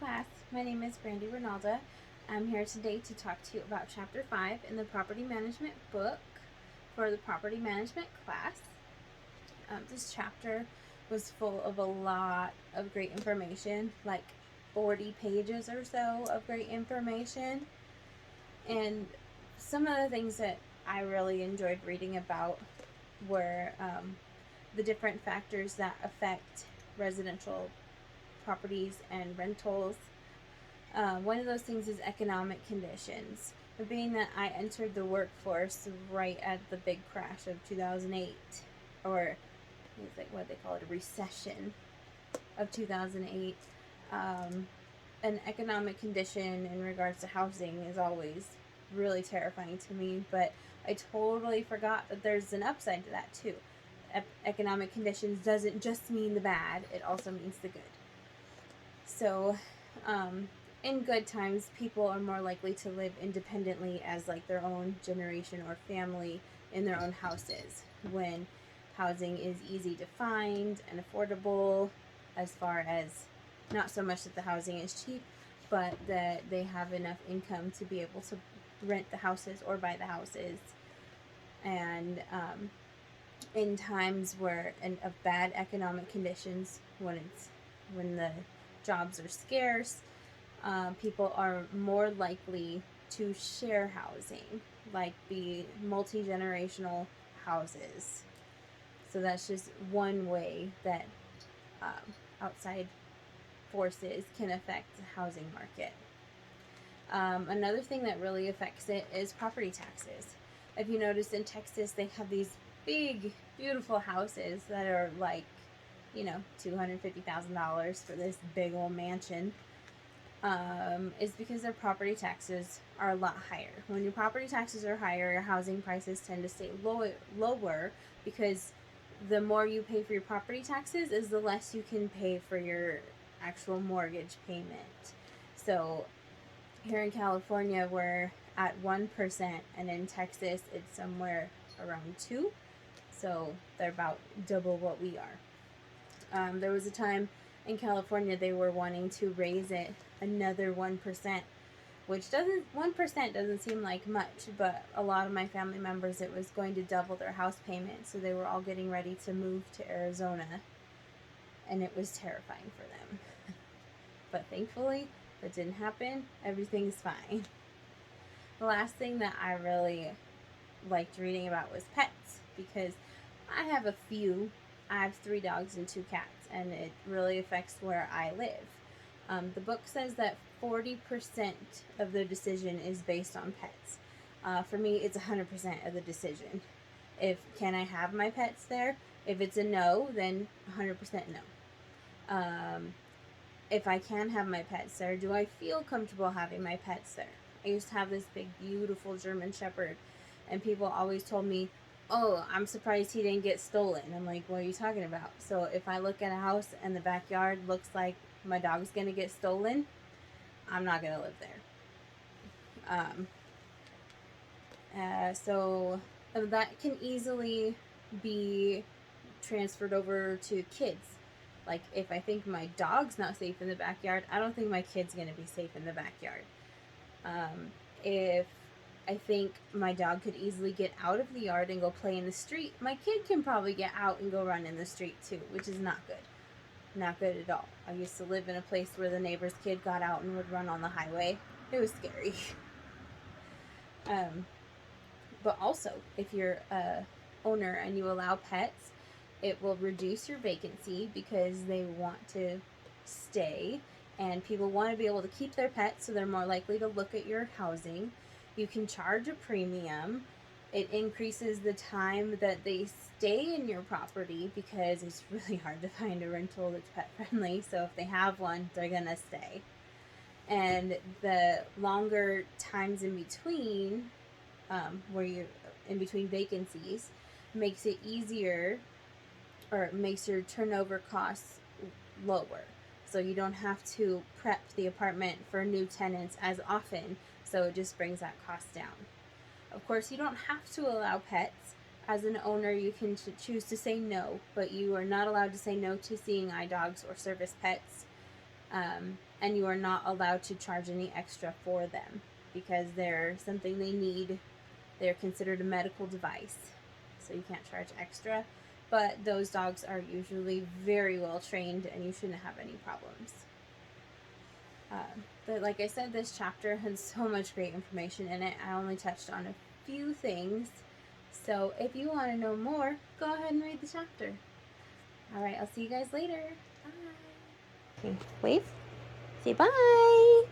class. My name is Brandy Ronalda. I'm here today to talk to you about Chapter 5 in the Property Management book for the Property Management class. This chapter was full of a lot of great information, like 40 pages or so of great information. And some of the things that I really enjoyed reading about were the different factors that affect residential properties and rentals. One of those things is economic conditions. But being that I entered the workforce right at the big crash of 2008, or it's like what they call it, a recession of 2008, an economic condition in regards to housing is always really terrifying to me, but I totally forgot that there's an upside to that too. Economic conditions doesn't just mean the bad, it also means the good. So, in good times, people are more likely to live independently as like their own generation or family in their own houses. When housing is easy to find and affordable, as far as not so much that the housing is cheap, but that they have enough income to be able to rent the houses or buy the houses. And in times of bad economic conditions, when the jobs are scarce, people are more likely to share housing, like be multi-generational houses. So that's just one way that outside forces can affect the housing market. Another thing that really affects it is property taxes. If you notice, in Texas, they have these big, beautiful houses that are like, $250,000 for this big old mansion. Is because their property taxes are a lot higher. When your property taxes are higher, your housing prices tend to stay lower, because the more you pay for your property taxes is the less you can pay for your actual mortgage payment. So here in California, we're at 1%, and in Texas, it's somewhere around 2%. So they're about double what we are. There was a time in California they were wanting to raise it another 1%, which 1% doesn't seem like much, but a lot of my family members, it was going to double their house payment, so they were all getting ready to move to Arizona, and it was terrifying for them. But thankfully, that didn't happen. Everything's fine. The last thing that I really liked reading about was pets, because I have a few. I have 3 dogs and 2 cats, and it really affects where I live. The book says that 40% of the decision is based on pets. For me, it's 100% of the decision. Can I have my pets there? If it's a no, then 100% no. If I can have my pets there, do I feel comfortable having my pets there? I used to have this big, beautiful German Shepherd, and people always told me, "Oh, I'm surprised he didn't get stolen." I'm like, what are you talking about? So if I look at a house and the backyard looks like my dog's going to get stolen, I'm not going to live there. So that can easily be transferred over to kids. Like, if I think my dog's not safe in the backyard, I don't think my kid's going to be safe in the backyard. If I think my dog could easily get out of the yard and go play in the street, my kid can probably get out and go run in the street too, which is not good. Not good at all. I used to live in a place where the neighbor's kid got out and would run on the highway. It was scary. But also, if you're a owner and you allow pets, it will reduce your vacancy, because they want to stay, and people want to be able to keep their pets, so they're more likely to look at your housing. You can charge a premium. It increases the time that they stay in your property, because it's really hard to find a rental that's pet friendly. So if they have one, they're gonna stay. And the longer times in between, in between vacancies, makes it easier, or makes your turnover costs lower. So you don't have to prep the apartment for new tenants as often, so it just brings that cost down. Of course, you don't have to allow pets. As an owner, you can choose to say no, but you are not allowed to say no to seeing eye dogs or service pets. and you are not allowed to charge any extra for them because they're something they need. They're considered a medical device, so you can't charge extra. But those dogs are usually very well trained, and you shouldn't have any problems. But like I said, this chapter has so much great information in it. I only touched on a few things. So if you want to know more, go ahead and read the chapter. Alright, I'll see you guys later. Bye. Okay, wave. Say bye.